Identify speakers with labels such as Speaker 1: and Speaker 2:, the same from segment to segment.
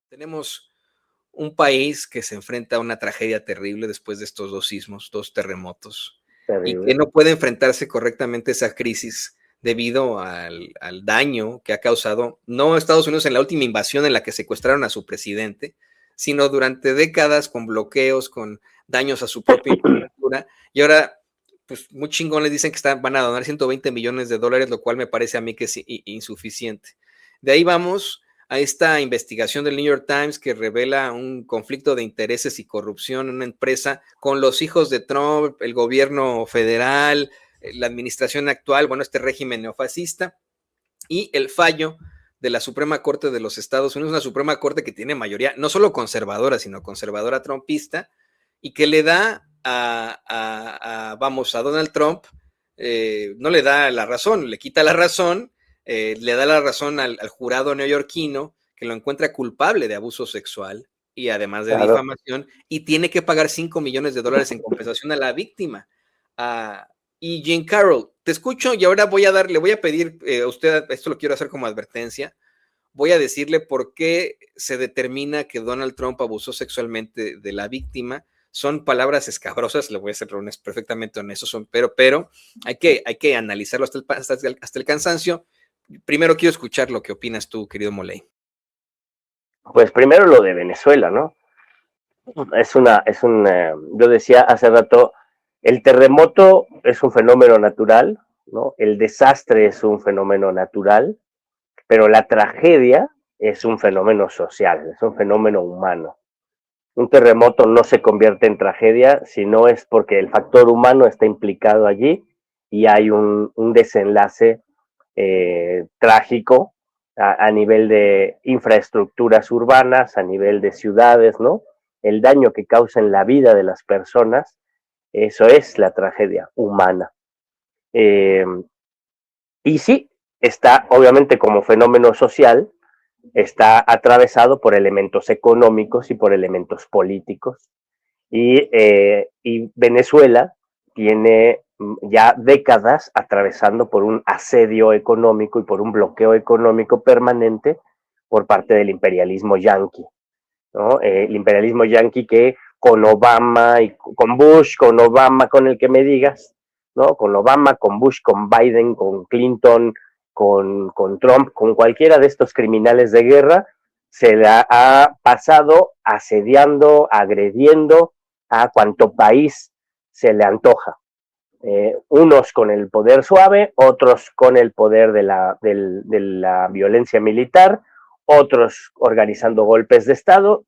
Speaker 1: Tenemos un país que se enfrenta a una tragedia terrible después de estos dos sismos, dos terremotos, y que
Speaker 2: Terrible.
Speaker 1: no puede enfrentarse correctamente a esa crisis debido al daño que ha causado, no Estados Unidos en la última invasión en la que secuestraron a su presidente, sino durante décadas con bloqueos, con daños a su propia infraestructura, y ahora, pues muy chingón les dicen que van a donar $120 millones, lo cual me parece a mí que es insuficiente. De ahí vamos a esta investigación del New York Times que revela un conflicto de intereses y corrupción en una empresa con los hijos de Trump, el gobierno federal, la administración actual, bueno, este régimen neofascista, y el fallo de la Suprema Corte de los Estados Unidos, una Suprema Corte que tiene mayoría no solo conservadora, sino conservadora trumpista, y que le da a Donald Trump, no le da la razón, le quita la razón, le da la razón al jurado neoyorquino que lo encuentra culpable de abuso sexual y además de
Speaker 2: Claro.
Speaker 1: difamación, y tiene que pagar $5 millones en compensación a la víctima. Y Jean Carroll, te escucho y ahora le voy a pedir a usted, esto lo quiero hacer como advertencia, voy a decirle por qué se determina que Donald Trump abusó sexualmente de la víctima. Son palabras escabrosas, le voy a ser perfectamente honesto, pero hay que analizarlo hasta el cansancio. Primero quiero escuchar lo que opinas tú, querido Moley.
Speaker 2: Pues primero lo de Venezuela, ¿no? Yo decía hace rato, el terremoto es un fenómeno natural, ¿no? El desastre es un fenómeno natural, pero la tragedia es un fenómeno social, es un fenómeno humano. Un terremoto no se convierte en tragedia si no es porque el factor humano está implicado allí y hay un desenlace trágico a nivel de infraestructuras urbanas, a nivel de ciudades, ¿no? El daño que causa en la vida de las personas, eso es la tragedia humana. Y sí, está obviamente como fenómeno social, está atravesado por elementos económicos y por elementos políticos. Y Venezuela tiene ya décadas atravesando por un asedio económico y por un bloqueo económico permanente por parte del imperialismo yanqui, ¿no? El imperialismo yanqui que con Obama y con Bush, con Obama, con el que me digas, ¿no? Con Obama, con Bush, con Biden, con Clinton, con Trump, con cualquiera de estos criminales de guerra, se la ha pasado asediando, agrediendo a cuanto país se le antoja. Unos con el poder suave, otros con el poder de la violencia militar, otros organizando golpes de Estado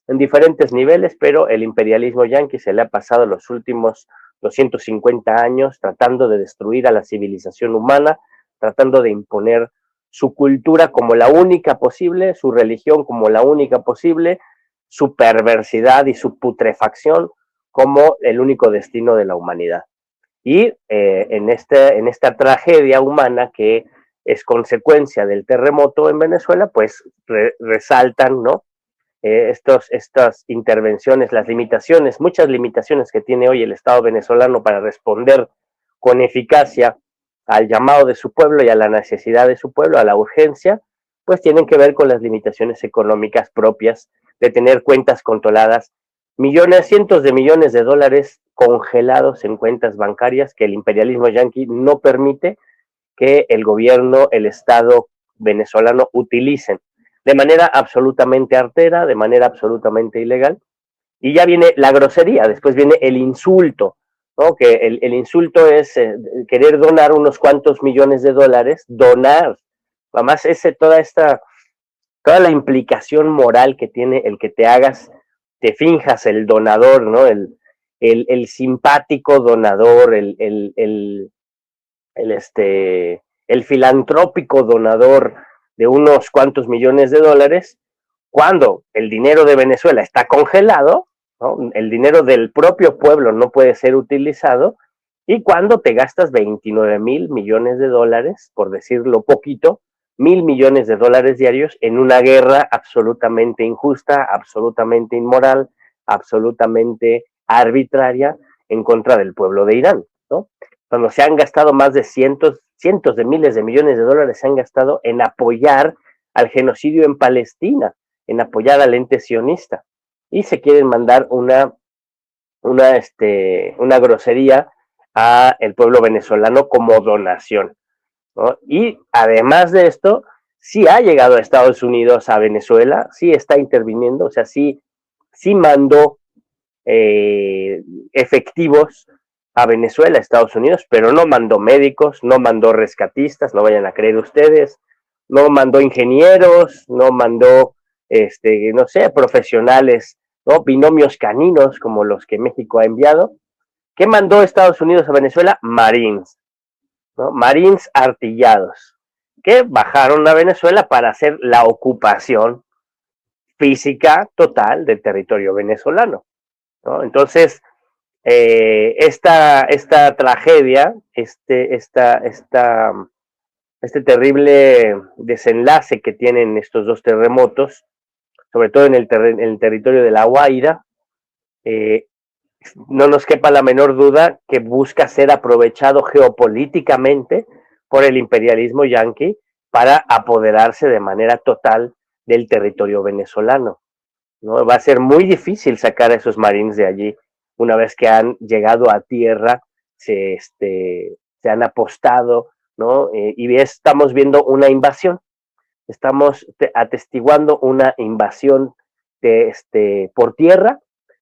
Speaker 2: en diferentes niveles, pero el imperialismo yanqui se le ha pasado los últimos 250 años tratando de destruir a la civilización humana, tratando de imponer su cultura como la única posible, su religión como la única posible, su perversidad y su putrefacción como el único destino de la humanidad. Y en esta tragedia humana que es consecuencia del terremoto en Venezuela, pues resaltan, ¿no? Estas intervenciones, las limitaciones, muchas limitaciones que tiene hoy el Estado venezolano para responder con eficacia al llamado de su pueblo y a la necesidad de su pueblo, a la urgencia, pues tienen que ver con las limitaciones económicas propias de tener cuentas controladas, millones, cientos de millones de dólares congelados en cuentas bancarias que el imperialismo yanqui no permite que el gobierno, el Estado venezolano utilicen de manera absolutamente artera, de manera absolutamente ilegal. Y ya viene la grosería, después viene el insulto, ¿no? Que el insulto es querer donar unos cuantos millones de dólares, donar. Además, toda la implicación moral que tiene el que te hagas, te finjas el donador, ¿no? El simpático donador, el filantrópico donador de unos cuantos millones de dólares, cuando el dinero de Venezuela está congelado, ¿no? El dinero del propio pueblo no puede ser utilizado, y cuando te gastas 29,000 millones de dólares, por decirlo poquito, 1,000 millones de dólares diarios en una guerra absolutamente injusta, absolutamente inmoral, absolutamente arbitraria en contra del pueblo de Irán, ¿no? Cuando se han gastado más de cientos de miles de millones de dólares, se han gastado en apoyar al genocidio en Palestina, en apoyar al ente sionista y se quieren mandar una grosería a el pueblo venezolano como donación, ¿no? Y además de esto, sí ha llegado a Estados Unidos, a Venezuela, sí está interviniendo, o sea, sí mandó efectivos a Venezuela, a Estados Unidos, pero no mandó médicos, no mandó rescatistas, no vayan a creer ustedes, no mandó ingenieros, no mandó, no sé, profesionales, ¿no? Binomios caninos como los que México ha enviado. ¿Qué mandó Estados Unidos a Venezuela? Marines, ¿no? Marines artillados, que bajaron a Venezuela para hacer la ocupación física total del territorio venezolano, ¿no? Entonces, esta tragedia, este terrible desenlace que tienen estos dos terremotos, sobre todo en el territorio de La Guaira, no nos quepa la menor duda que busca ser aprovechado geopolíticamente por el imperialismo yanqui para apoderarse de manera total del territorio venezolano, ¿no? Va a ser muy difícil sacar a esos marines de allí una vez que han llegado a tierra, se han apostado, ¿no? Y estamos viendo una invasión, estamos atestiguando una invasión por tierra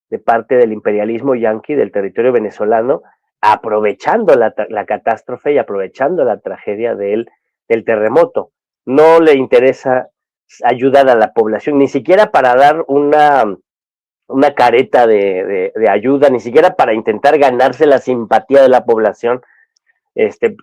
Speaker 2: de parte del imperialismo yanqui del territorio venezolano, aprovechando la catástrofe y aprovechando la tragedia del terremoto. No le interesa ayudar a la población, ni siquiera para dar una careta de ayuda, ni siquiera para intentar ganarse la simpatía de la población,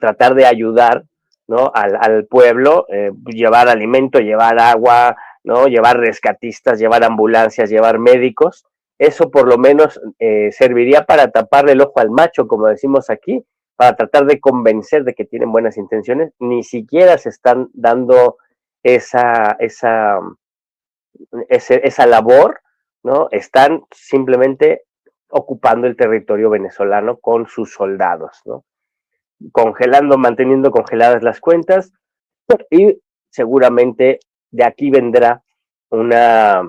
Speaker 2: tratar de ayudar, ¿no? al pueblo, llevar alimento, llevar agua, ¿no? Llevar rescatistas, llevar ambulancias, llevar médicos. Eso por lo menos serviría para taparle el ojo al macho, como decimos aquí, para tratar de convencer de que tienen buenas intenciones. Ni siquiera se están dando esa labor, ¿no? Están simplemente ocupando el territorio venezolano con sus soldados, ¿no? Manteniendo congeladas las cuentas, y seguramente de aquí vendrá una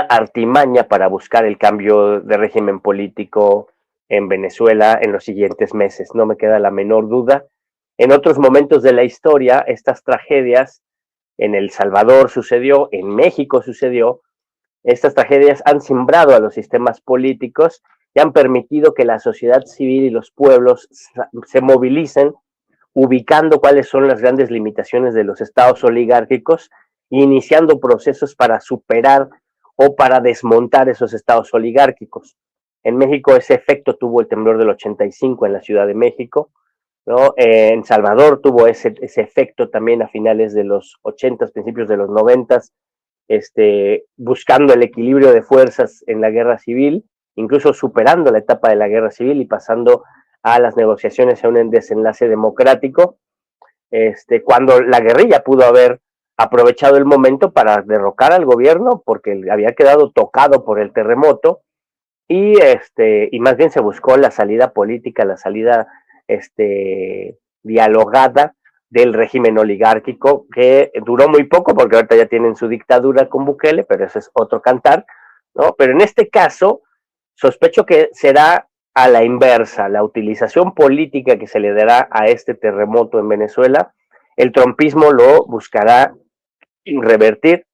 Speaker 2: artimaña para buscar el cambio de régimen político en Venezuela en los siguientes meses, no me queda la menor duda. En otros momentos de la historia, estas tragedias, en El Salvador sucedió, en México sucedió, estas tragedias han simbrado a los sistemas políticos y han permitido que la sociedad civil y los pueblos se movilicen, ubicando cuáles son las grandes limitaciones de los estados oligárquicos e iniciando procesos para superar o para desmontar esos estados oligárquicos. En México ese efecto tuvo el temblor del 85 en la Ciudad de México, ¿no? En Salvador tuvo ese efecto también a finales de los 80, principios de los 90, buscando el equilibrio de fuerzas en la guerra civil, incluso superando la etapa de la guerra civil y pasando a las negociaciones a un desenlace democrático, cuando la guerrilla pudo haber aprovechado el momento para derrocar al gobierno porque había quedado tocado por el terremoto, y más bien se buscó la salida política, la salida dialogada del régimen oligárquico, que duró muy poco porque ahorita ya tienen su dictadura con Bukele, pero eso es otro cantar, ¿no? Pero en este caso sospecho que será a la inversa, la utilización política que se le dará a este terremoto en Venezuela, el trumpismo lo buscará revertir.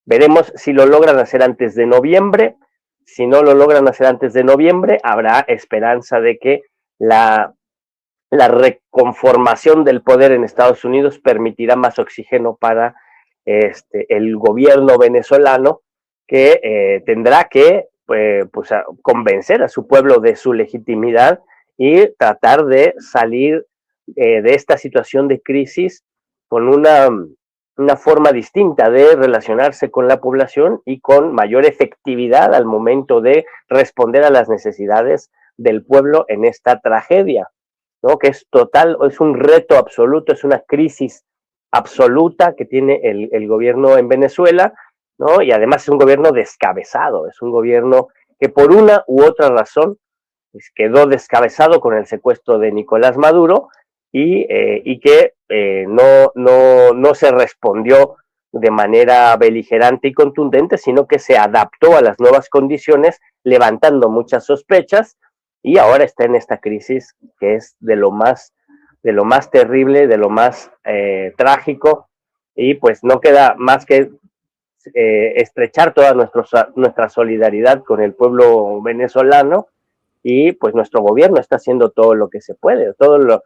Speaker 2: Veremos si lo logran hacer antes de noviembre. Si no lo logran hacer antes de noviembre, habrá esperanza de que la reconformación del poder en Estados Unidos permitirá más oxígeno para el gobierno venezolano, que tendrá que convencer a su pueblo de su legitimidad y tratar de salir de esta situación de crisis con una forma distinta de relacionarse con la población y con mayor efectividad al momento de responder a las necesidades del pueblo en esta tragedia, ¿no? Que es total, es un reto absoluto, es una crisis absoluta que tiene el gobierno en Venezuela, ¿no? Y además es un gobierno descabezado, es un gobierno que por una u otra razón quedó descabezado con el secuestro de Nicolás Maduro, y que no se respondió de manera beligerante y contundente, sino que se adaptó a las nuevas condiciones, levantando muchas sospechas, y ahora está en esta crisis que es de lo más terrible, de lo más trágico, y pues no queda más que estrechar toda nuestra solidaridad con el pueblo venezolano, y pues nuestro gobierno está haciendo todo lo que se puede, todos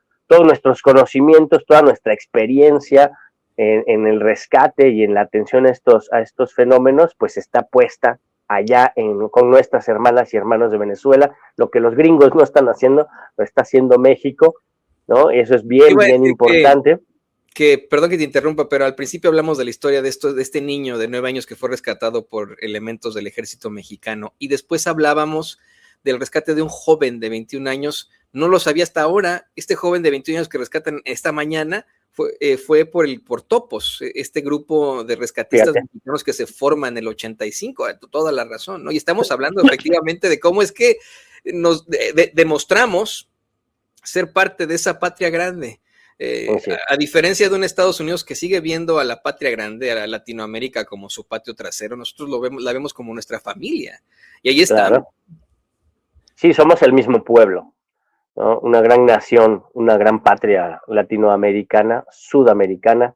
Speaker 2: nuestros conocimientos, toda nuestra experiencia en el rescate y en la atención a estos fenómenos, pues está puesta allá con nuestras hermanas y hermanos de Venezuela. Lo que los gringos no están haciendo, lo está haciendo México, ¿no? Y eso es bien, bien importante.
Speaker 1: Perdón que te interrumpa, pero al principio hablamos de la historia de este niño de 9 años que fue rescatado por elementos del ejército mexicano, y después hablábamos del rescate de un joven de 21 años, no lo sabía hasta ahora. Este joven de 21 años que rescatan esta mañana fue por Topos, este grupo de rescatistas mexicanos que se forman en el 85, toda la razón, ¿no? Y estamos hablando efectivamente de cómo es que nos demostramos ser parte de esa patria grande. A diferencia de un Estados Unidos que sigue viendo a la patria grande, a Latinoamérica como su patio trasero, nosotros la vemos como nuestra familia. Y ahí estamos. Claro.
Speaker 2: Sí, somos el mismo pueblo, ¿no? Una gran nación, una gran patria latinoamericana, sudamericana,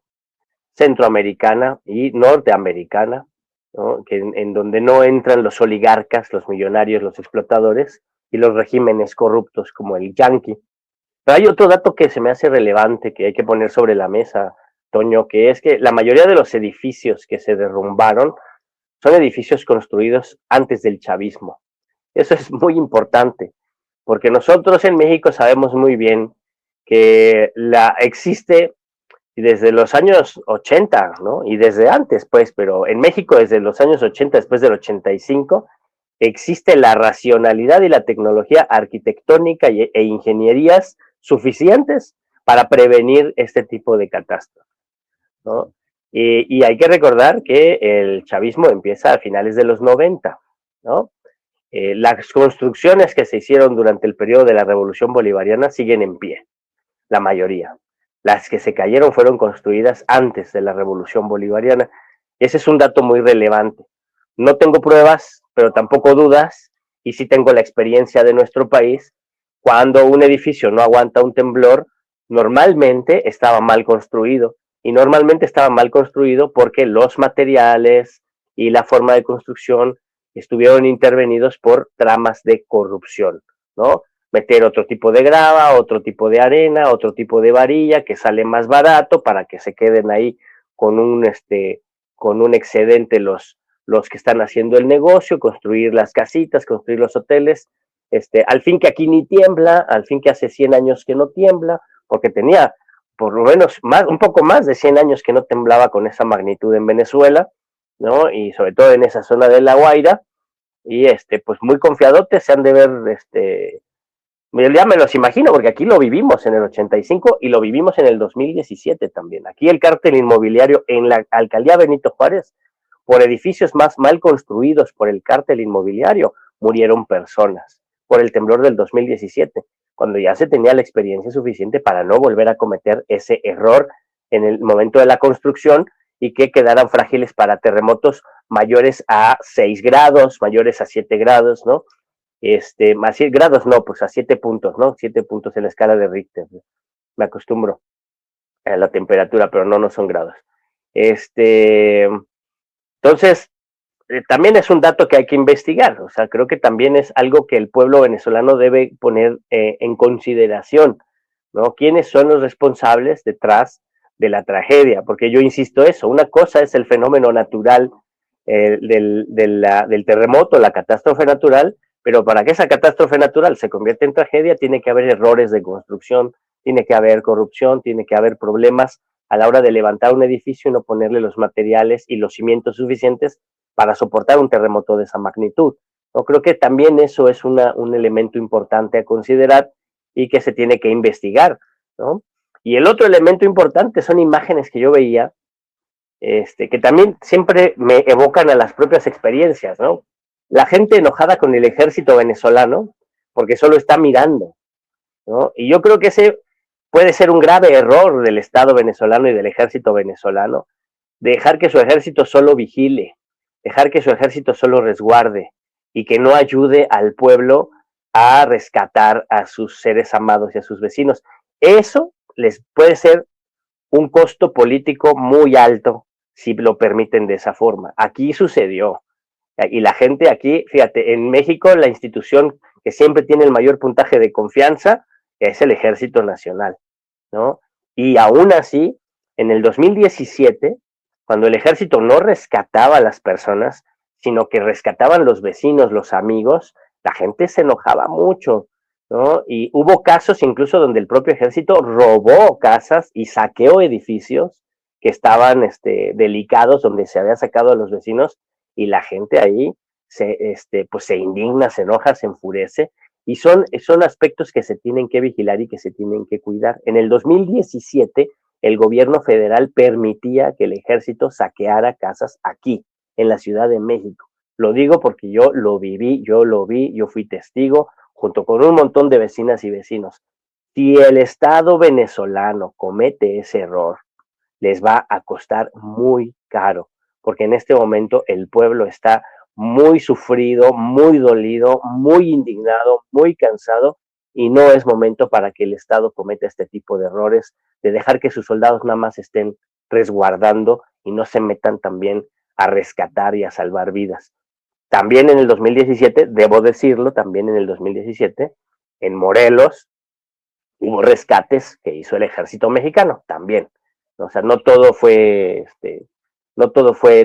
Speaker 2: centroamericana y norteamericana, ¿no? En donde no entran los oligarcas, los millonarios, los explotadores y los regímenes corruptos como el yanqui. Pero hay otro dato que se me hace relevante, que hay que poner sobre la mesa, Toño, que es que la mayoría de los edificios que se derrumbaron son edificios construidos antes del chavismo. Eso es muy importante, porque nosotros en México sabemos muy bien que existe desde los años 80, ¿no? Y desde antes, pues, pero en México desde los años 80, después del 85, existe la racionalidad y la tecnología arquitectónica e ingenierías suficientes para prevenir este tipo de catástrofes, ¿no? Y hay que recordar que el chavismo empieza a finales de los 90, ¿no? Las construcciones que se hicieron durante el periodo de la Revolución Bolivariana siguen en pie, la mayoría. Las que se cayeron fueron construidas antes de la Revolución Bolivariana. Ese es un dato muy relevante. No tengo pruebas, pero tampoco dudas, y sí tengo la experiencia de nuestro país. Cuando un edificio no aguanta un temblor, normalmente estaba mal construido, y normalmente estaba mal construido porque los materiales y la forma de construcción estuvieron intervenidos por tramas de corrupción, ¿no? Meter otro tipo de grava, otro tipo de arena, otro tipo de varilla que sale más barato para que se queden ahí con un excedente los que están haciendo el negocio, construir las casitas, construir los hoteles, al fin que aquí ni tiembla, al fin que hace 100 años que no tiembla, porque tenía por lo menos un poco más de 100 años que no temblaba con esa magnitud en Venezuela, ¿no? Y sobre todo en esa zona de La Guaira, y pues muy confiadotes se han de ver, ya me los imagino, porque aquí lo vivimos en el 85 y lo vivimos en el 2017 también. Aquí el cártel inmobiliario en la alcaldía Benito Juárez, por edificios más mal construidos por el cártel inmobiliario, murieron personas por el temblor del 2017, cuando ya se tenía la experiencia suficiente para no volver a cometer ese error en el momento de la construcción y que quedaran frágiles para terremotos mayores a 6 grados, mayores a 7 grados, ¿no? Más 100 grados no, pues a 7 puntos, ¿no? 7 puntos en la escala de Richter. Me acostumbro a la temperatura, pero no son grados. Entonces, también es un dato que hay que investigar. O sea, creo que también es algo que el pueblo venezolano debe poner en consideración, ¿no? ¿Quiénes son los responsables detrás de la tragedia? Porque yo insisto eso, una cosa es el fenómeno natural del terremoto, la catástrofe natural, pero para que esa catástrofe natural se convierta en tragedia tiene que haber errores de construcción, tiene que haber corrupción, tiene que haber problemas a la hora de levantar un edificio y no ponerle los materiales y los cimientos suficientes para soportar un terremoto de esa magnitud. Yo creo que también eso es un elemento importante a considerar y que se tiene que investigar, ¿no? Y el otro elemento importante son imágenes que yo veía, que también siempre me evocan a las propias experiencias, ¿no? La gente enojada con el ejército venezolano porque solo está mirando, ¿no? Y yo creo que ese puede ser un grave error del Estado venezolano y del ejército venezolano, dejar que su ejército solo vigile, dejar que su ejército solo resguarde y que no ayude al pueblo a rescatar a sus seres amados y a sus vecinos. Eso les puede ser un costo político muy alto si lo permiten de esa forma. Aquí sucedió. Y la gente aquí, fíjate, en México la institución que siempre tiene el mayor puntaje de confianza es el Ejército Nacional, ¿no? Y aún así, en el 2017, cuando el ejército no rescataba a las personas, sino que rescataban los vecinos, los amigos, la gente se enojaba mucho, ¿no? Y hubo casos incluso donde el propio ejército robó casas y saqueó edificios que estaban delicados, donde se había sacado a los vecinos, y la gente ahí pues se indigna, se enoja, se enfurece, y son aspectos que se tienen que vigilar y que se tienen que cuidar. En el 2017, el gobierno federal permitía que el ejército saqueara casas aquí, en la Ciudad de México. Lo digo porque yo lo viví, yo lo vi, yo fui testigo, junto con un montón de vecinas y vecinos. Si el Estado venezolano comete ese error, les va a costar muy caro, porque en este momento el pueblo está muy sufrido, muy dolido, muy indignado, muy cansado, y no es momento para que el Estado cometa este tipo de errores, de dejar que sus soldados nada más estén resguardando y no se metan también a rescatar y a salvar vidas. También en el 2017, debo decirlo, también en el 2017, en Morelos hubo rescates que hizo el ejército mexicano, también. O sea, no todo fue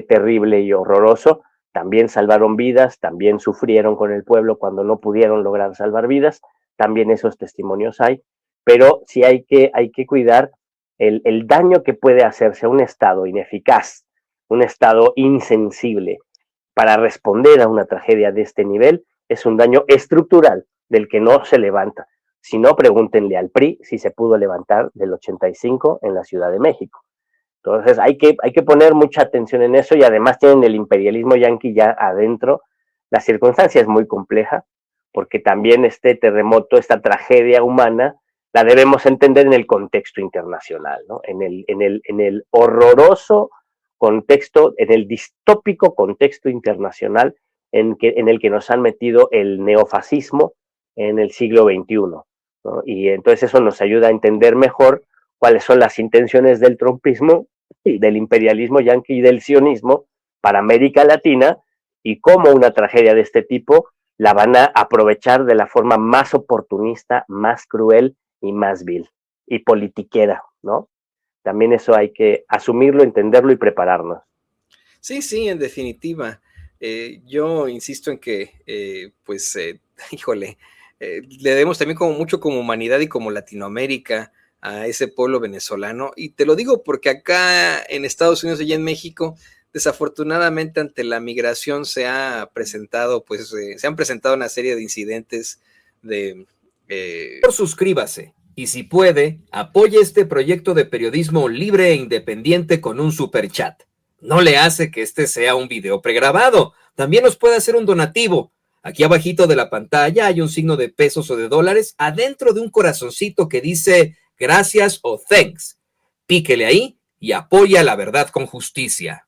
Speaker 2: terrible y horroroso, también salvaron vidas, también sufrieron con el pueblo cuando no pudieron lograr salvar vidas, también esos testimonios hay, pero sí hay que cuidar el daño que puede hacerse a un Estado ineficaz, un Estado insensible para responder a una tragedia de este nivel, es un daño estructural del que no se levanta. Si no, pregúntenle al PRI si se pudo levantar del 85 en la Ciudad de México. Entonces hay que poner mucha atención en eso, y además tienen el imperialismo yanqui ya adentro. La circunstancia es muy compleja porque también este terremoto, esta tragedia humana, la debemos entender en el contexto internacional, ¿no? En el horroroso contexto, en el distópico contexto internacional en el que nos han metido el neofascismo en el siglo XXI, ¿no? Y entonces eso nos ayuda a entender mejor cuáles son las intenciones del trumpismo y del imperialismo yanqui y del sionismo para América Latina, y cómo una tragedia de este tipo la van a aprovechar de la forma más oportunista, más cruel y más vil y politiquera, ¿no? También eso hay que asumirlo, entenderlo y prepararnos.
Speaker 1: Sí, sí, en definitiva. Yo insisto en que, híjole, le debemos también como mucho como humanidad y como Latinoamérica a ese pueblo venezolano. Y te lo digo porque acá en Estados Unidos y en México, desafortunadamente ante la migración se ha presentado, se han presentado una serie de incidentes de...
Speaker 3: Suscríbase y si puede, apoye este proyecto de periodismo libre e independiente con un superchat. No le hace que este sea un video pregrabado. También nos puede hacer un donativo. Aquí abajito de la pantalla hay un signo de pesos o de dólares adentro de un corazoncito que dice gracias o thanks. Píquele ahí y apoya la verdad con justicia.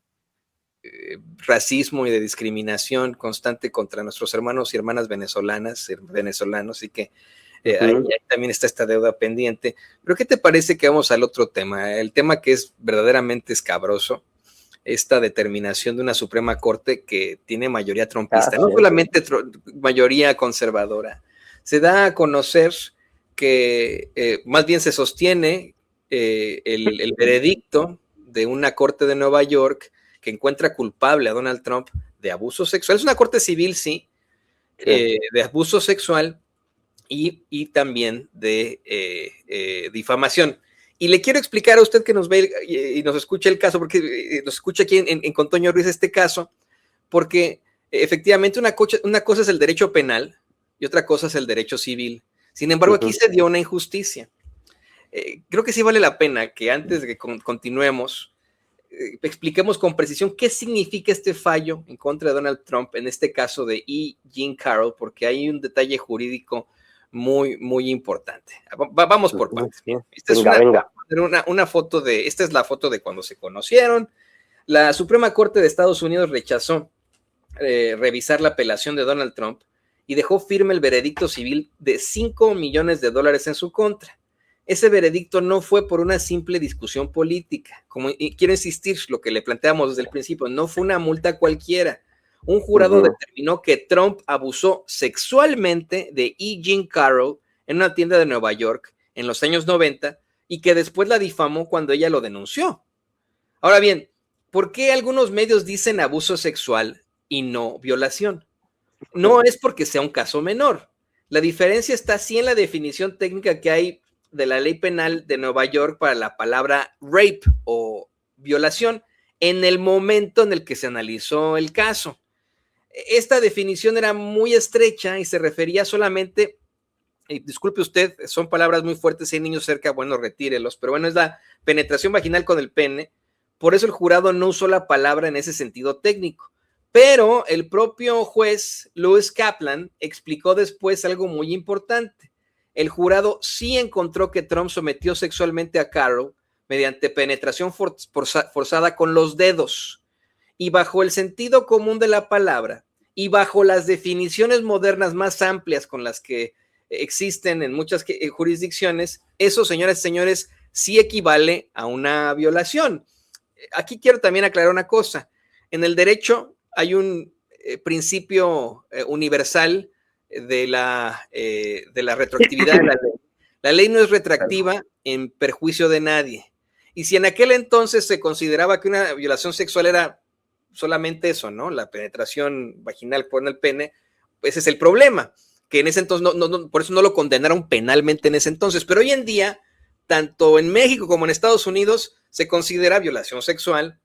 Speaker 1: Racismo y de discriminación constante contra nuestros hermanos y hermanas venezolanos, y que ahí también está esta deuda pendiente. Pero ¿qué te parece que vamos al otro tema? El tema que es verdaderamente escabroso, esta determinación de una Suprema Corte que tiene mayoría trumpista, no solamente mayoría conservadora. Se da a conocer que más bien se sostiene el veredicto de una corte de Nueva York que encuentra culpable a Donald Trump de abuso sexual. Es una corte civil, sí. De abuso sexual y también de difamación. Y le quiero explicar a usted que nos ve y nos escucha el caso, porque nos escucha aquí con Toño Ruiz este caso, porque efectivamente una cosa es el derecho penal y otra cosa es el derecho civil. Sin embargo, aquí se dio una injusticia. Creo que sí vale la pena que antes de que continuemos, expliquemos con precisión qué significa este fallo en contra de Donald Trump, en este caso de E. Jean Carroll, porque hay un detalle jurídico muy, muy importante. Vamos por partes. Esta es una foto esta es la foto de cuando se conocieron. La Suprema Corte de Estados Unidos rechazó revisar la apelación de Donald Trump y dejó firme el veredicto civil de $5 millones en su contra. Ese veredicto no fue por una simple discusión política, como y quiero insistir, lo que le planteamos desde el principio, no fue una multa cualquiera. Un jurado determinó que Trump abusó sexualmente de E. Jean Carroll en una tienda de Nueva York en los años 90 y que después la difamó cuando ella lo denunció. Ahora bien, ¿por qué algunos medios dicen abuso sexual y no violación? No es porque sea un caso menor. La diferencia está sí en la definición técnica que hay de la ley penal de Nueva York para la palabra rape o violación en el momento en el que se analizó el caso. Esta definición era muy estrecha y se refería solamente, disculpe usted, son palabras muy fuertes, si hay niños cerca, bueno, retírelos, pero bueno, es la penetración vaginal con el pene. Por eso el jurado no usó la palabra en ese sentido técnico. Pero el propio juez Lewis Kaplan explicó después algo muy importante. El jurado sí encontró que Trump sometió sexualmente a Carroll mediante penetración forzada con los dedos. Y bajo el sentido común de la palabra y bajo las definiciones modernas más amplias con las que existen en muchas jurisdicciones, eso, señoras y señores, sí equivale a una violación. Aquí quiero también aclarar una cosa. En el derecho hay un principio universal de la retroactividad de la ley. La ley no es retroactiva en perjuicio de nadie. Y si en aquel entonces se consideraba que una violación sexual era solamente eso, ¿no? La penetración vaginal por el pene, pues ese es el problema, que en ese entonces, por eso no lo condenaron penalmente en ese entonces, pero hoy en día, tanto en México como en Estados Unidos, se considera violación sexual,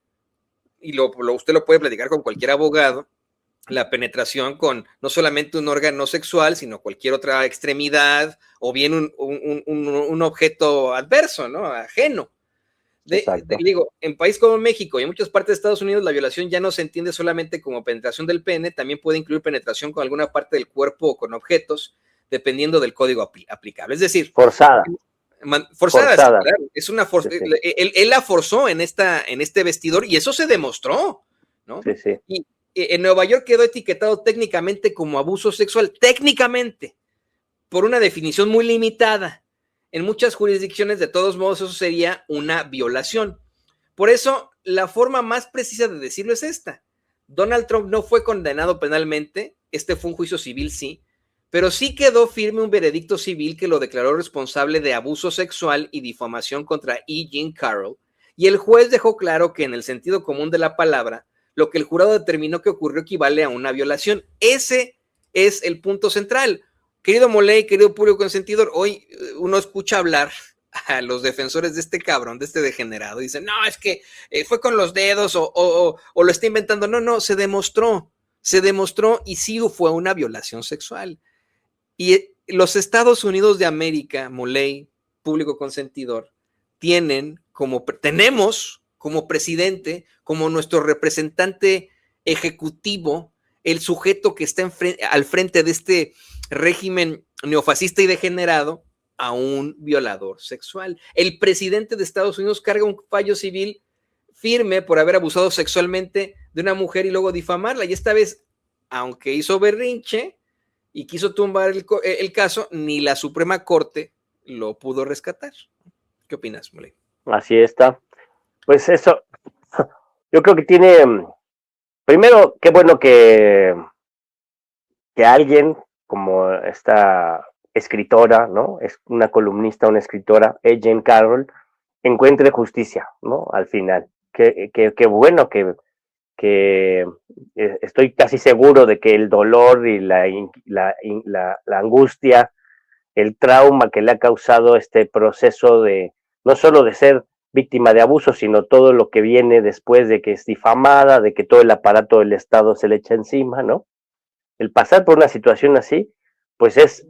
Speaker 1: y usted lo puede platicar con cualquier abogado, la penetración con no solamente un órgano sexual, sino cualquier otra extremidad, o bien un objeto adverso, ¿no? Ajeno. Digo, en países como México y en muchas partes de Estados Unidos, la violación ya no se entiende solamente como penetración del pene, también puede incluir penetración con alguna parte del cuerpo o con objetos, dependiendo del código aplicable. Es decir,
Speaker 2: forzada.
Speaker 1: Forzada. Sí, claro. Es una él la forzó en este vestidor y eso se demostró, ¿no?
Speaker 2: Sí, sí.
Speaker 1: Y en Nueva York quedó etiquetado técnicamente como abuso sexual, técnicamente, por una definición muy limitada. En muchas jurisdicciones, de todos modos, eso sería una violación. Por eso, la forma más precisa de decirlo es esta. Donald Trump no fue condenado penalmente, este fue un juicio civil, sí, pero sí quedó firme un veredicto civil que lo declaró responsable de abuso sexual y difamación contra E. Jean Carroll, y el juez dejó claro que en el sentido común de la palabra, lo que el jurado determinó que ocurrió equivale a una violación. Ese es el punto central. Querido Moley, querido público consentidor, hoy uno escucha hablar a los defensores de este cabrón, de este degenerado, y dicen, no, es que fue con los dedos o lo está inventando. No, se demostró y sí fue una violación sexual. Y los Estados Unidos de América, Moley, público consentidor, tenemos como presidente, como nuestro representante ejecutivo, el sujeto que está al frente de este régimen neofascista y degenerado, a un violador sexual. El presidente de Estados Unidos carga un fallo civil firme por haber abusado sexualmente de una mujer y luego difamarla. Y esta vez, aunque hizo berrinche y quiso tumbar el caso, ni la Suprema Corte lo pudo rescatar. ¿Qué opinas, Moley?
Speaker 2: Así está. Pues eso, yo creo que primero, qué bueno que alguien como esta escritora, ¿no? Es una columnista, una escritora, Jean Carroll, encuentre justicia, ¿no? Al final. Qué bueno que estoy casi seguro de que el dolor y la angustia, el trauma que le ha causado este proceso de, no solo de ser víctima de abuso, sino todo lo que viene después de que es difamada, de que todo el aparato del Estado se le echa encima, ¿no? El pasar por una situación así, pues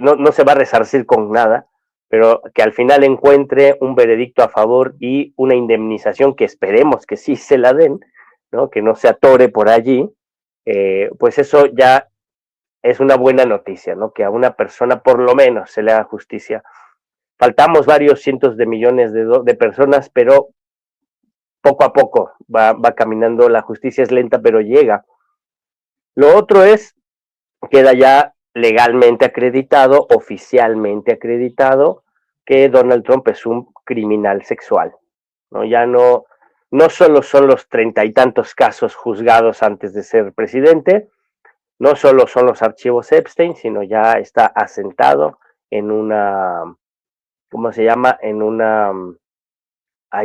Speaker 2: no se va a resarcir con nada, pero que al final encuentre un veredicto a favor y una indemnización que esperemos que sí se la den, ¿no? Que no se atore por allí, pues eso ya es una buena noticia, ¿no? Que a una persona por lo menos se le haga justicia. Faltamos varios cientos de millones de personas, pero poco a poco va caminando, la justicia es lenta, pero llega. Lo otro es, queda ya legalmente acreditado, oficialmente acreditado, que Donald Trump es un criminal sexual, ¿no? Ya no solo son los 30 y tantos casos juzgados antes de ser presidente, no solo son los archivos Epstein, sino ya está asentado en una, ¿cómo se llama? En una,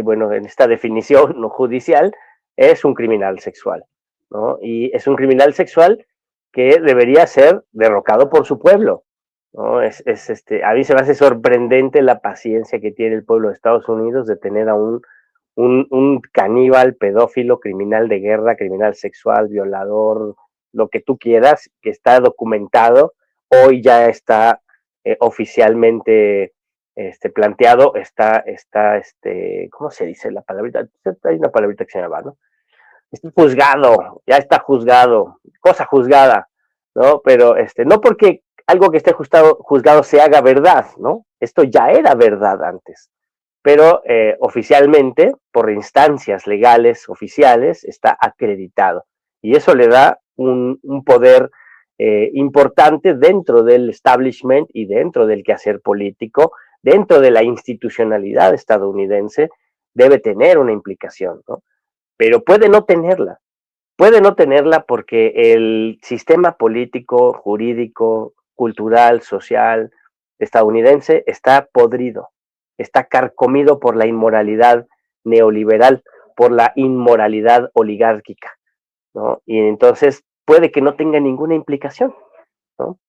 Speaker 2: bueno, en esta definición no judicial, es un criminal sexual, ¿no? Y es un criminal sexual que debería ser derrocado por su pueblo, ¿no? A mí se me hace sorprendente la paciencia que tiene el pueblo de Estados Unidos de tener a un caníbal, pedófilo, criminal de guerra, criminal sexual, violador, lo que tú quieras, que está documentado, hoy ya está oficialmente planteado, ¿cómo se dice la palabrita? Hay una palabrita que se llama, ¿no? Está juzgado, ya está juzgado, cosa juzgada, ¿no? Pero no porque algo que esté juzgado se haga verdad, ¿no? Esto ya era verdad antes, pero oficialmente, por instancias legales oficiales, está acreditado. Y eso le da un poder importante dentro del establishment y dentro del quehacer político, dentro de la institucionalidad estadounidense, debe tener una implicación, ¿no? Pero puede no tenerla porque el sistema político, jurídico, cultural, social estadounidense está podrido, está carcomido por la inmoralidad neoliberal, por la inmoralidad oligárquica, ¿no? Y entonces puede que no tenga ninguna implicación, ¿no?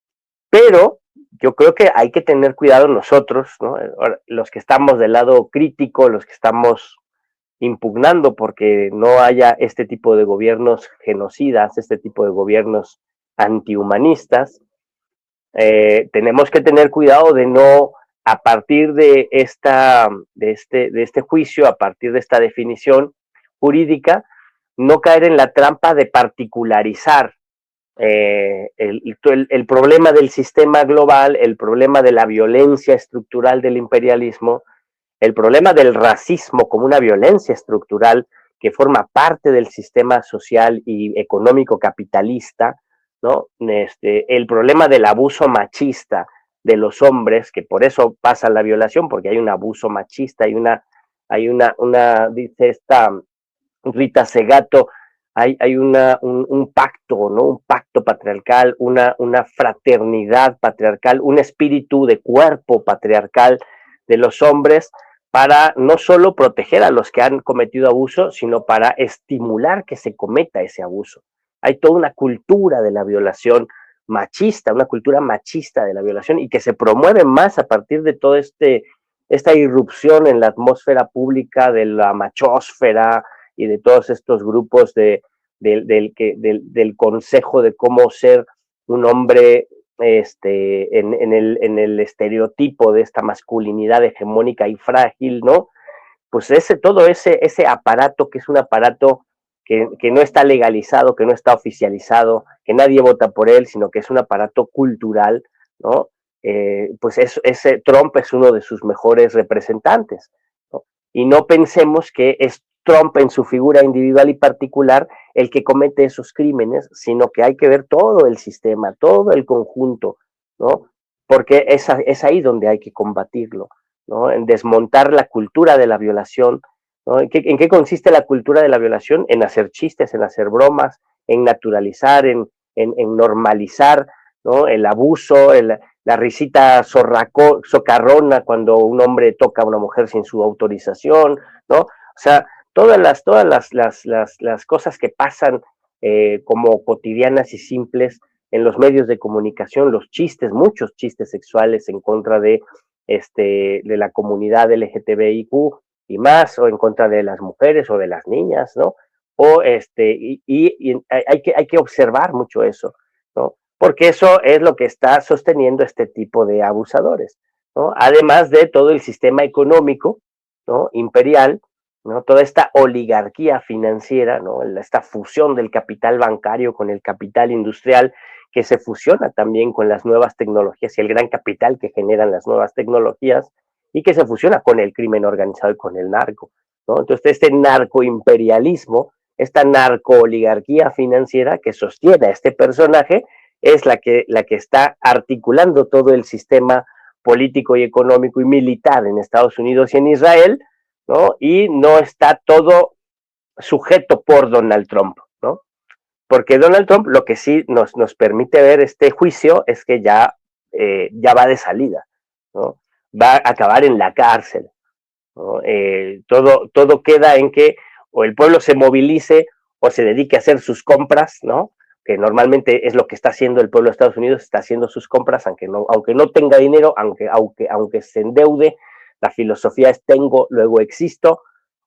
Speaker 2: Pero yo creo que hay que tener cuidado nosotros, ¿no? Los que estamos del lado crítico, los que estamos impugnando porque no haya este tipo de gobiernos genocidas, este tipo de gobiernos antihumanistas, tenemos que tener cuidado de no, a partir de este juicio, a partir de esta definición jurídica, no caer en la trampa de particularizar el problema del sistema global, el problema de la violencia estructural del imperialismo, el problema del racismo como una violencia estructural que forma parte del sistema social y económico capitalista, ¿no? El problema del abuso machista de los hombres, que por eso pasa la violación, porque hay un abuso machista, dice esta Rita Segato, hay un pacto, ¿no? Un pacto patriarcal, una fraternidad patriarcal, un espíritu de cuerpo patriarcal de los hombres para no solo proteger a los que han cometido abuso, sino para estimular que se cometa ese abuso. Hay toda una cultura de la violación machista, una cultura machista de la violación y que se promueve más a partir de todo esta irrupción en la atmósfera pública de la machósfera y de todos estos grupos del consejo de cómo ser un hombre en el estereotipo de esta masculinidad hegemónica y frágil, ¿no? Pues todo ese aparato que es un aparato que no está legalizado, que no está oficializado, que nadie vota por él, sino que es un aparato cultural, ¿no? Pues ese Trump es uno de sus mejores representantes, ¿no? Y no pensemos que es Trump en su figura individual y particular el que comete esos crímenes, sino que hay que ver todo el sistema, todo el conjunto, ¿no? Porque es ahí donde hay que combatirlo, ¿no? En desmontar la cultura de la violación, ¿no? ¿En qué consiste la cultura de la violación? En hacer chistes, en hacer bromas, en naturalizar, en normalizar, ¿no? El abuso, la risita socarrona cuando un hombre toca a una mujer sin su autorización, ¿no? O sea, todas las cosas que pasan como cotidianas y simples en los medios de comunicación, los chistes, muchos chistes sexuales en contra de la comunidad LGTBIQ y más, o en contra de las mujeres o de las niñas, ¿no? O hay que observar mucho eso, ¿no? Porque eso es lo que está sosteniendo este tipo de abusadores, ¿no? Además de todo el sistema económico, ¿no? Imperial, ¿no? Toda esta oligarquía financiera, ¿no? Esta fusión del capital bancario con el capital industrial, que se fusiona también con las nuevas tecnologías y el gran capital que generan las nuevas tecnologías, y que se fusiona con el crimen organizado y con el narco, ¿no? Entonces, este narcoimperialismo, esta narcooligarquía financiera que sostiene a este personaje, es la que está articulando todo el sistema político y económico y militar en Estados Unidos y en Israel, ¿no? Y no está todo sujeto por Donald Trump, ¿no? Porque Donald Trump lo que sí nos permite ver este juicio es que ya va de salida, ¿no? Va a acabar en la cárcel, ¿no? Todo queda en que o el pueblo se movilice o se dedique a hacer sus compras, ¿no? Que normalmente es lo que está haciendo el pueblo de Estados Unidos, está haciendo sus compras, aunque no tenga dinero, aunque se endeude, la filosofía es tengo, luego existo,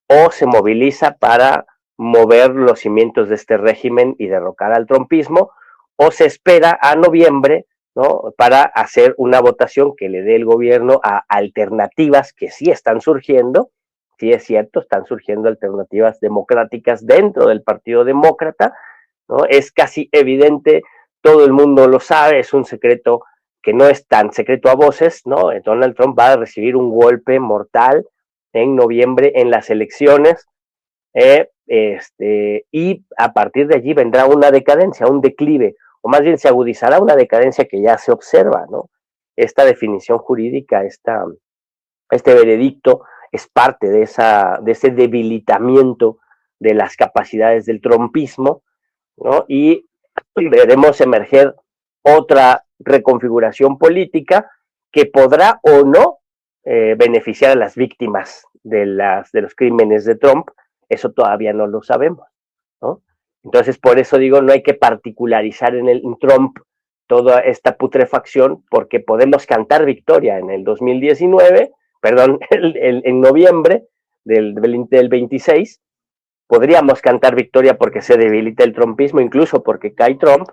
Speaker 2: o se moviliza para mover los cimientos de este régimen y derrocar al trumpismo, o se espera a noviembre, ¿no? Para hacer una votación que le dé el gobierno a alternativas que sí están surgiendo, sí es cierto, están surgiendo alternativas democráticas dentro del Partido Demócrata, ¿no? Es casi evidente, todo el mundo lo sabe, es un secreto que no es tan secreto a voces, ¿no? Donald Trump va a recibir un golpe mortal en noviembre en las elecciones, y a partir de allí vendrá una decadencia, un declive, o más bien se agudizará una decadencia que ya se observa, ¿no? Esta definición jurídica, este veredicto es parte de ese debilitamiento de las capacidades del trumpismo, ¿no? Y veremos emerger otra reconfiguración política que podrá o no beneficiar a las víctimas de los crímenes de Trump. Eso todavía no lo sabemos, ¿no? Entonces, por eso digo, no hay que particularizar en Trump toda esta putrefacción, porque podemos cantar victoria en el 2019, perdón, en noviembre del 26, podríamos cantar victoria porque se debilita el trumpismo, incluso porque cae Trump,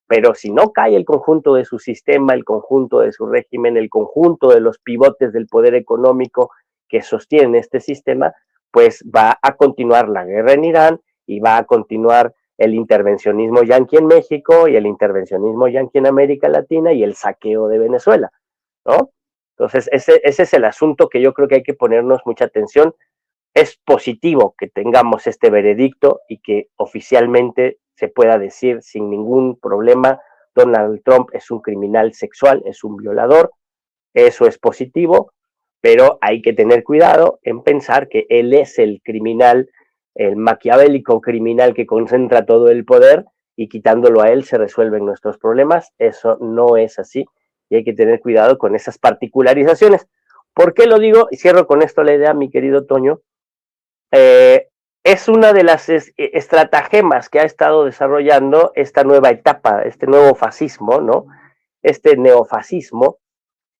Speaker 2: pero si no cae el conjunto de su sistema, el conjunto de su régimen, el conjunto de los pivotes del poder económico que sostienen este sistema, pues va a continuar la guerra en Irán y va a continuar el intervencionismo yanqui en México y el intervencionismo yanqui en América Latina y el saqueo de Venezuela, ¿no? Entonces, ese es el asunto que yo creo que hay que ponernos mucha atención. Es positivo que tengamos este veredicto y que oficialmente se pueda decir sin ningún problema, Donald Trump es un criminal sexual, es un violador, eso es positivo, pero hay que tener cuidado en pensar que él es el criminal, el maquiavélico criminal que concentra todo el poder y quitándolo a él se resuelven nuestros problemas. Eso no es así y hay que tener cuidado con esas particularizaciones. ¿Por qué lo digo? Y cierro con esto la idea, mi querido Toño. Es una de las estratagemas que ha estado desarrollando esta nueva etapa, este nuevo fascismo, ¿no? Este neofascismo,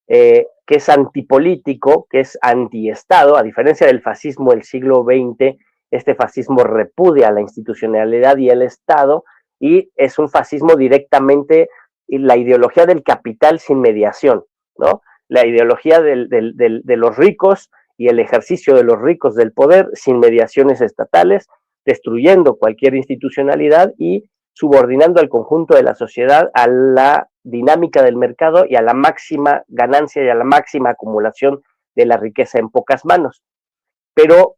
Speaker 2: que es antipolítico, que es antiestado, a diferencia del fascismo del siglo XX, este fascismo repudia la institucionalidad y el Estado, y es un fascismo directamente, la ideología del capital sin mediación, ¿no? La ideología de los ricos y el ejercicio de los ricos del poder sin mediaciones estatales, destruyendo cualquier institucionalidad y subordinando al conjunto de la sociedad a la dinámica del mercado y a la máxima ganancia y a la máxima acumulación de la riqueza en pocas manos. Pero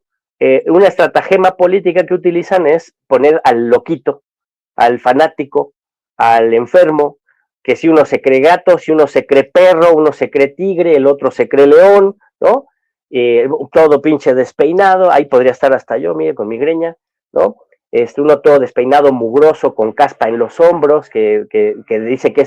Speaker 2: una estratagema política que utilizan es poner al loquito, al fanático, al enfermo, que si uno se cree gato, si uno se cree perro, uno se cree tigre, el otro se cree león, ¿no? Todo pinche despeinado, ahí podría estar hasta yo, mire, con mi greña, ¿no? Uno todo despeinado, mugroso, con caspa en los hombros, que dice que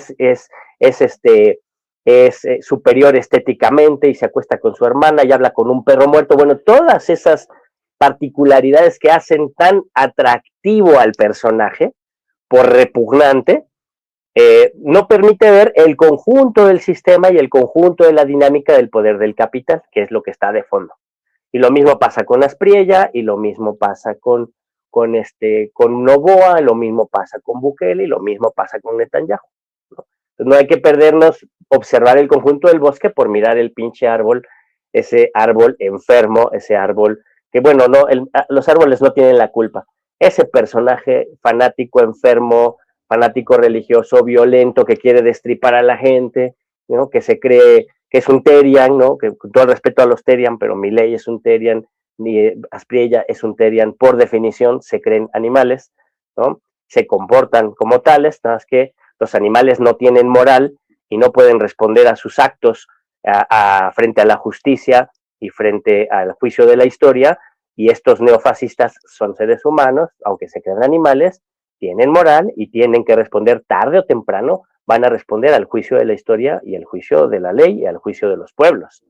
Speaker 2: es superior estéticamente y se acuesta con su hermana y habla con un perro muerto. Bueno, todas esas particularidades que hacen tan atractivo al personaje, por repugnante, no permite ver el conjunto del sistema y el conjunto de la dinámica del poder del capital, que es lo que está de fondo. Y lo mismo pasa con Aspriella, y lo mismo pasa con Noboa, lo mismo pasa con Bukele, y lo mismo pasa con Netanyahu, ¿no? Entonces no hay que perdernos observar el conjunto del bosque por mirar el pinche árbol, ese árbol enfermo, ese árbol que, bueno, no, los árboles no tienen la culpa. Ese personaje fanático, enfermo, fanático religioso, violento, que quiere destripar a la gente, ¿no? Que se cree que es un Terian, ¿no? Que con todo el respeto a los Terian, pero Milei es un Terian, Asprilla es un Therian, por definición se creen animales, ¿no? Se comportan como tales, nada más que los animales no tienen moral y no pueden responder a sus actos frente a la justicia y frente al juicio de la historia, y estos neofascistas son seres humanos, aunque se creen animales, tienen moral y tienen que responder tarde o temprano, van a responder al juicio de la historia y al juicio de la ley y al juicio de los pueblos.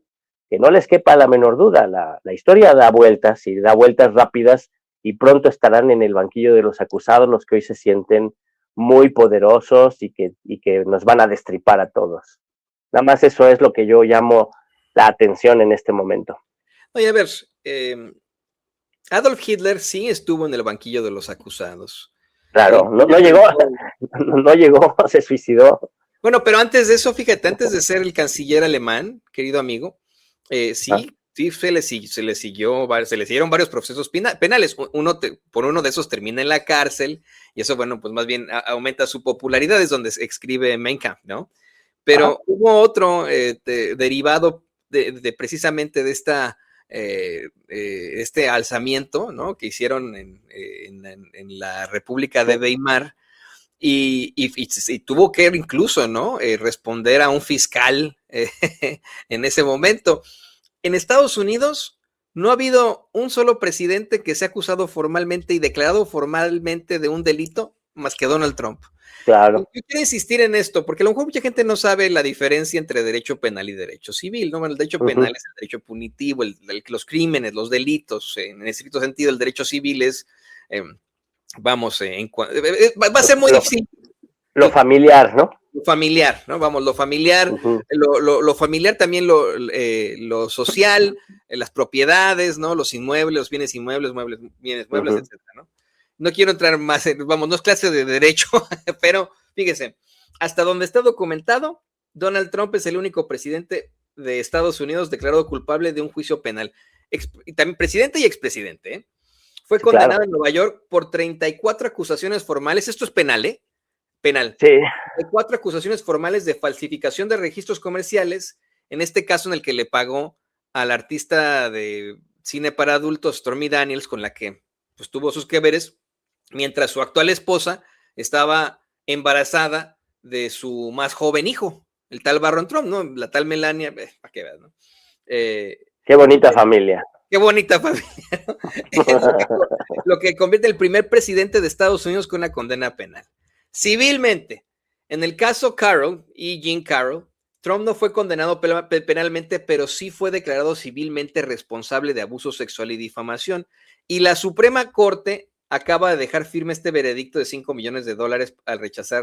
Speaker 2: Que no les quepa la menor duda, la historia da vueltas y da vueltas rápidas y pronto estarán en el banquillo de los acusados los que hoy se sienten muy poderosos y que nos van a destripar a todos. Nada más eso es lo que yo llamo la atención en este momento.
Speaker 1: Oye, a ver, Adolf Hitler sí estuvo en el banquillo de los acusados.
Speaker 2: Claro, no llegó, se suicidó.
Speaker 1: Bueno, pero antes de eso, fíjate, antes de ser el canciller alemán, querido amigo, sí se le siguieron varios procesos penales. Por uno de esos termina en la cárcel, y eso, bueno, pues más bien aumenta su popularidad, es donde se escribe Mein Kampf, ¿no? Pero hubo otro derivado de precisamente de este alzamiento, ¿no? Que hicieron en la República de Weimar, y tuvo que incluso, ¿no? Responder a un fiscal en ese momento. En Estados Unidos no ha habido un solo presidente que sea acusado formalmente y declarado formalmente de un delito más que Donald Trump.
Speaker 2: Claro.
Speaker 1: Yo quiero insistir en esto, porque a lo mejor mucha gente no sabe la diferencia entre derecho penal y derecho civil, ¿no? Bueno, el derecho penal es el derecho punitivo, los crímenes, los delitos. En estricto sentido, el derecho civil es, va a ser muy difícil.
Speaker 2: Lo familiar, ¿no?
Speaker 1: Lo familiar, ¿no? Vamos, lo familiar, lo familiar también, lo social, las propiedades, ¿no? Los inmuebles, los bienes inmuebles, bienes muebles, etcétera, ¿no? No quiero entrar más, no es clase de derecho, pero fíjese, hasta donde está documentado, Donald Trump es el único presidente de Estados Unidos declarado culpable de un juicio penal. Y también presidente y expresidente, ¿eh? Fue condenado en Nueva York por 34 acusaciones formales, esto es penal, ¿eh? Penal.
Speaker 2: Sí.
Speaker 1: 4 acusaciones formales de falsificación de registros comerciales, en este caso en el que le pagó al artista de cine para adultos Stormy Daniels, con la que pues tuvo sus que veres, mientras su actual esposa estaba embarazada de su más joven hijo, el tal Barron Trump, ¿no? La tal Melania, para que veas, ¿no?
Speaker 2: Qué bonita familia.
Speaker 1: Qué bonita familia, ¿no? lo que convierte el primer presidente de Estados Unidos con una condena penal. Civilmente, en el caso Carroll y Jean Carroll, Trump no fue condenado penalmente, pero sí fue declarado civilmente responsable de abuso sexual y difamación. Y la Suprema Corte acaba de dejar firme este veredicto de $5 millones al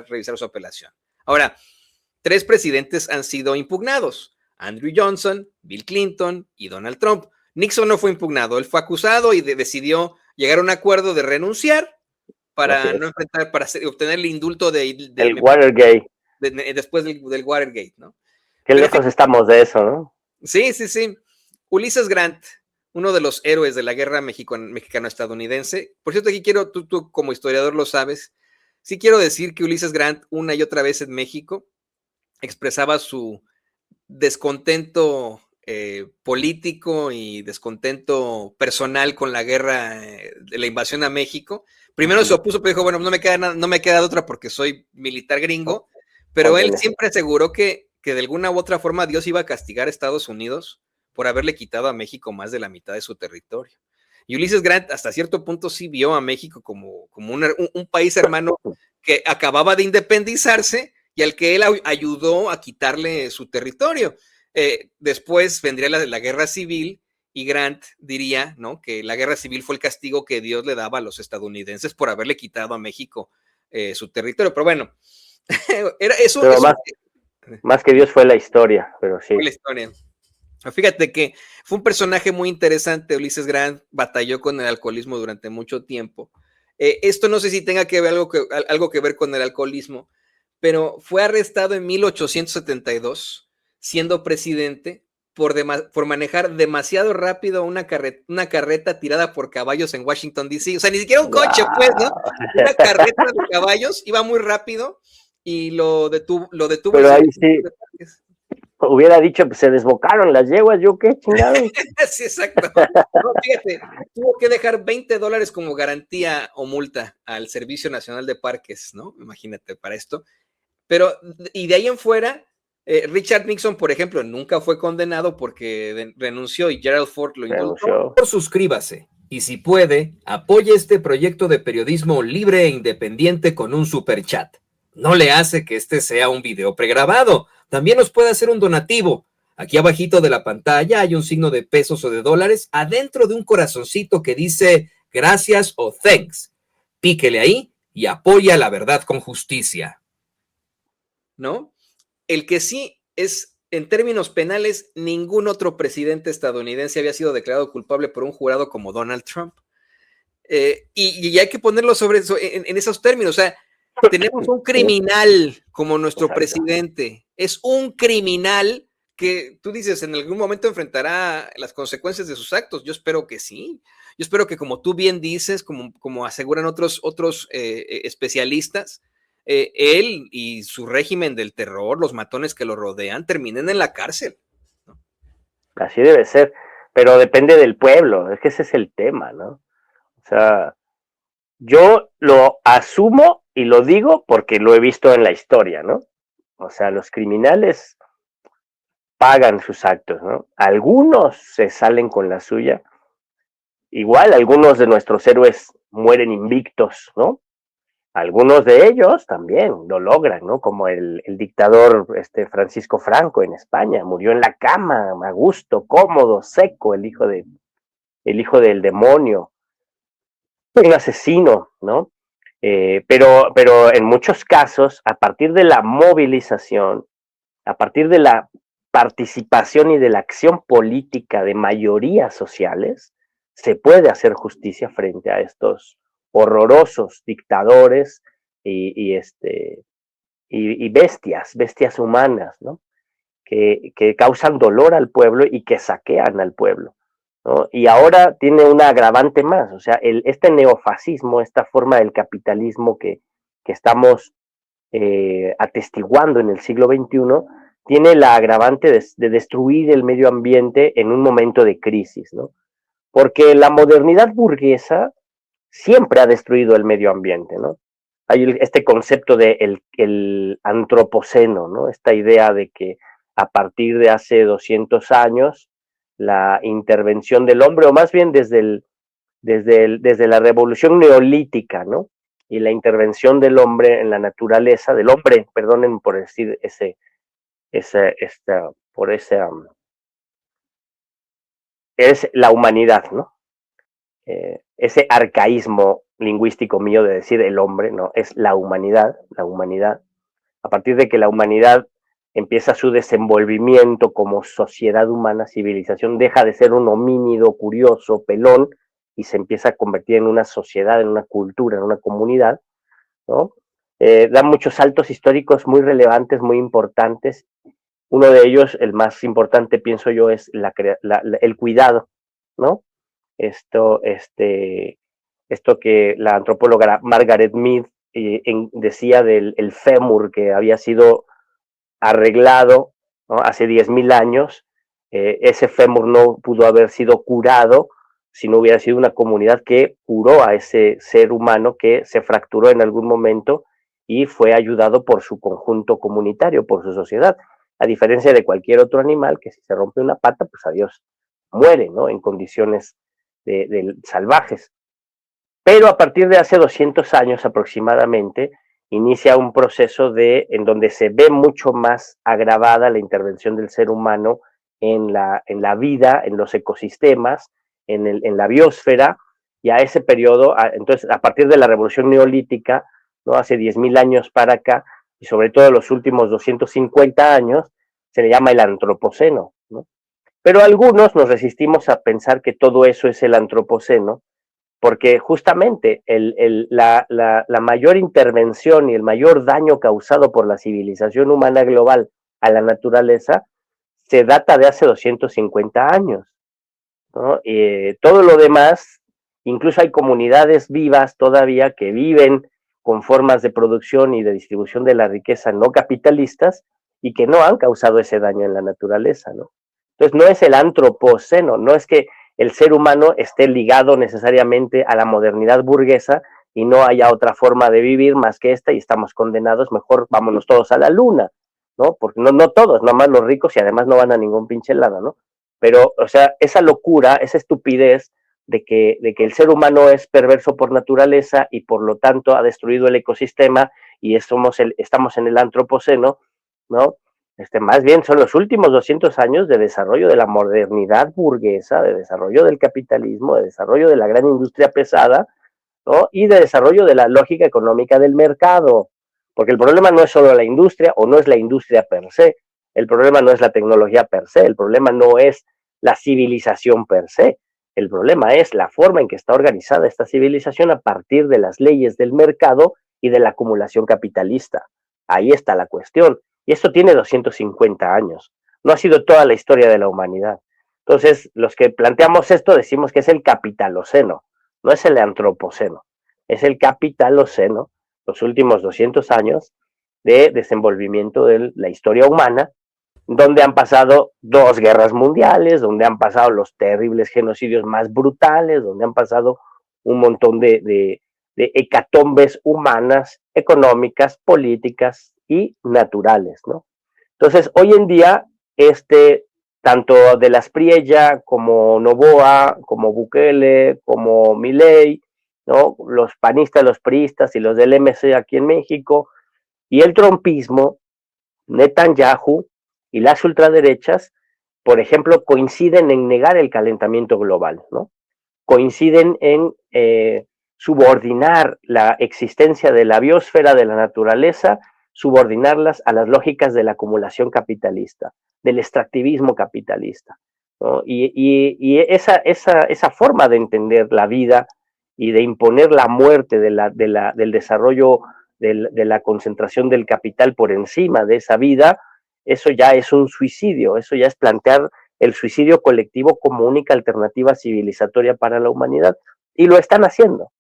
Speaker 1: revisar su apelación. Ahora, 3 presidentes han sido impugnados: Andrew Johnson, Bill Clinton y Donald Trump. Nixon no fue impugnado, él fue acusado y decidió llegar a un acuerdo de renunciar para no enfrentar, para obtener el indulto del
Speaker 2: Watergate.
Speaker 1: Después del Watergate, ¿no?
Speaker 2: Qué lejos estamos de eso, ¿no?
Speaker 1: Sí. Ulises Grant, uno de los héroes de la guerra mexicano-estadounidense. Por cierto, aquí quiero, tú como historiador lo sabes, sí quiero decir que Ulises Grant una y otra vez en México expresaba su descontento político y descontento personal con la guerra de la invasión a México. Primero se opuso, pero dijo, bueno, no me queda otra porque soy militar gringo, pero él siempre aseguró que de alguna u otra forma Dios iba a castigar a Estados Unidos por haberle quitado a México más de la mitad de su territorio. Y Ulises Grant hasta cierto punto sí vio a México como un país hermano que acababa de independizarse y al que él ayudó a quitarle su territorio. Después vendría la guerra civil y Grant diría, ¿no?, que la guerra civil fue el castigo que Dios le daba a los estadounidenses por haberle quitado a México su territorio. Pero bueno,
Speaker 2: más que Dios fue la historia, pero sí.
Speaker 1: Fue la historia. Fíjate que fue un personaje muy interesante. Ulises Grant batalló con el alcoholismo durante mucho tiempo. Esto no sé si tenga que ver algo que ver con el alcoholismo, pero fue arrestado en 1872 siendo presidente por manejar demasiado rápido una carreta tirada por caballos en Washington, D.C. O sea, ni siquiera un coche, pues, ¿no? Una carreta de caballos, iba muy rápido y lo detuvo.
Speaker 2: Pero ahí sí, Hubiera dicho, pues se desbocaron las yeguas, yo qué chingados.
Speaker 1: Sí, exacto. No, fíjate, tuvo que dejar $20 como garantía o multa al Servicio Nacional de Parques, ¿no? Imagínate para esto. Pero, y de ahí en fuera, Richard Nixon, por ejemplo, nunca fue condenado porque renunció y Gerald Ford lo indultó.
Speaker 3: Suscríbase y si puede, apoye este proyecto de periodismo libre e independiente con un super chat. No le hace que este sea un video pregrabado. También nos puede hacer un donativo. Aquí abajito de la pantalla hay un signo de pesos o de dólares adentro de un corazoncito que dice gracias o thanks. Píquele ahí y apoya la verdad con justicia.
Speaker 1: ¿No? El que sí es, en términos penales, ningún otro presidente estadounidense había sido declarado culpable por un jurado como Donald Trump. Y hay que ponerlo sobre eso, en esos términos. O sea, tenemos un criminal como nuestro presidente. Es un criminal que tú dices en algún momento enfrentará las consecuencias de sus actos. Yo espero que sí. Yo espero que, como tú bien dices, como aseguran otros especialistas, él y su régimen del terror, los matones que lo rodean, terminen en la cárcel, ¿no?
Speaker 2: Así debe ser, pero depende del pueblo, es que ese es el tema, ¿no? O sea, yo lo asumo y lo digo porque lo he visto en la historia, ¿no? O sea, los criminales pagan sus actos, ¿no? Algunos se salen con la suya, igual algunos de nuestros héroes mueren invictos, ¿no? Algunos de ellos también lo logran, ¿no? Como el dictador Francisco Franco en España, murió en la cama, a gusto, cómodo, seco, el hijo del demonio, un asesino, ¿no? Pero en muchos casos, a partir de la movilización, a partir de la participación y de la acción política de mayorías sociales, se puede hacer justicia frente a estos horrorosos dictadores y bestias humanas, ¿no? Que causan dolor al pueblo y que saquean al pueblo, ¿no? Y ahora tiene una agravante más, o sea, este neofascismo, esta forma del capitalismo que estamos atestiguando en el siglo XXI, tiene la agravante de destruir el medio ambiente en un momento de crisis, ¿no? Porque la modernidad burguesa siempre ha destruido el medio ambiente, ¿no? Hay este concepto de el antropoceno, ¿no? Esta idea de que a partir de hace 200 años, la intervención del hombre, o más bien desde la revolución neolítica, ¿no? Y la intervención del hombre en la naturaleza, del hombre, perdonen por decir es la humanidad, ¿no? Ese arcaísmo lingüístico mío de decir el hombre, ¿no? Es la humanidad. A partir de que la humanidad empieza su desenvolvimiento como sociedad humana, civilización, deja de ser un homínido curioso, pelón, y se empieza a convertir en una sociedad, en una cultura, en una comunidad, ¿no? Da muchos saltos históricos muy relevantes, muy importantes. Uno de ellos, el más importante, pienso yo, es el cuidado, ¿no? Esto que la antropóloga Margaret Mead decía del fémur que había sido arreglado, ¿no? Hace 10.000 años, ese fémur no pudo haber sido curado si no hubiera sido una comunidad que curó a ese ser humano que se fracturó en algún momento y fue ayudado por su conjunto comunitario, por su sociedad, a diferencia de cualquier otro animal que si se rompe una pata, pues adiós, muere, ¿no? En condiciones de salvajes. Pero a partir de hace 200 años aproximadamente, inicia un proceso en donde se ve mucho más agravada la intervención del ser humano en la vida, en los ecosistemas, en la biosfera, y a ese periodo, entonces a partir de la revolución neolítica, ¿no? Hace 10.000 años para acá, y sobre todo los últimos 250 años, se le llama el antropoceno, ¿no? Pero algunos nos resistimos a pensar que todo eso es el antropoceno, porque justamente la mayor intervención y el mayor daño causado por la civilización humana global a la naturaleza se data de hace 250 años, ¿no? Todo lo demás, incluso hay comunidades vivas todavía que viven con formas de producción y de distribución de la riqueza no capitalistas, y que no han causado ese daño en la naturaleza, ¿no? Entonces no es el antropoceno, no es que el ser humano esté ligado necesariamente a la modernidad burguesa y no haya otra forma de vivir más que esta y estamos condenados, mejor vámonos todos a la luna, ¿no? Porque no todos, nomás los ricos y además no van a ningún pinche lado, ¿no? Pero, o sea, esa locura, esa estupidez de que el ser humano es perverso por naturaleza y por lo tanto ha destruido el ecosistema y estamos en el antropoceno, ¿no? Más bien son los últimos 200 años de desarrollo de la modernidad burguesa, de desarrollo del capitalismo, de desarrollo de la gran industria pesada, ¿no? Y de desarrollo de la lógica económica del mercado. Porque el problema no es solo la industria o no es la industria per se, el problema no es la tecnología per se, el problema no es la civilización per se, el problema es la forma en que está organizada esta civilización a partir de las leyes del mercado y de la acumulación capitalista. Ahí está la cuestión. Y esto tiene 250 años. No ha sido toda la historia de la humanidad. Entonces, los que planteamos esto decimos que es el capitaloceno, no es el antropoceno, es el capitaloceno, los últimos 200 años de desenvolvimiento de la historia humana, donde han pasado 2 guerras mundiales, donde han pasado los terribles genocidios más brutales, donde han pasado un montón de hecatombes humanas, económicas, políticas y naturales, ¿no? Entonces, hoy en día, tanto de las Priella como Noboa, como Bukele, como Milei, ¿no? Los panistas, los priistas y los del MC aquí en México, y el trumpismo, Netanyahu y las ultraderechas, por ejemplo, coinciden en negar el calentamiento global, ¿no? Coinciden en subordinar la existencia de la biosfera, de la naturaleza, subordinarlas a las lógicas de la acumulación capitalista, del extractivismo capitalista, ¿no? Y esa forma de entender la vida y de imponer la muerte del desarrollo de la concentración del capital por encima de esa vida, eso ya es un suicidio, eso ya es plantear el suicidio colectivo como única alternativa civilizatoria para la humanidad, y lo están haciendo.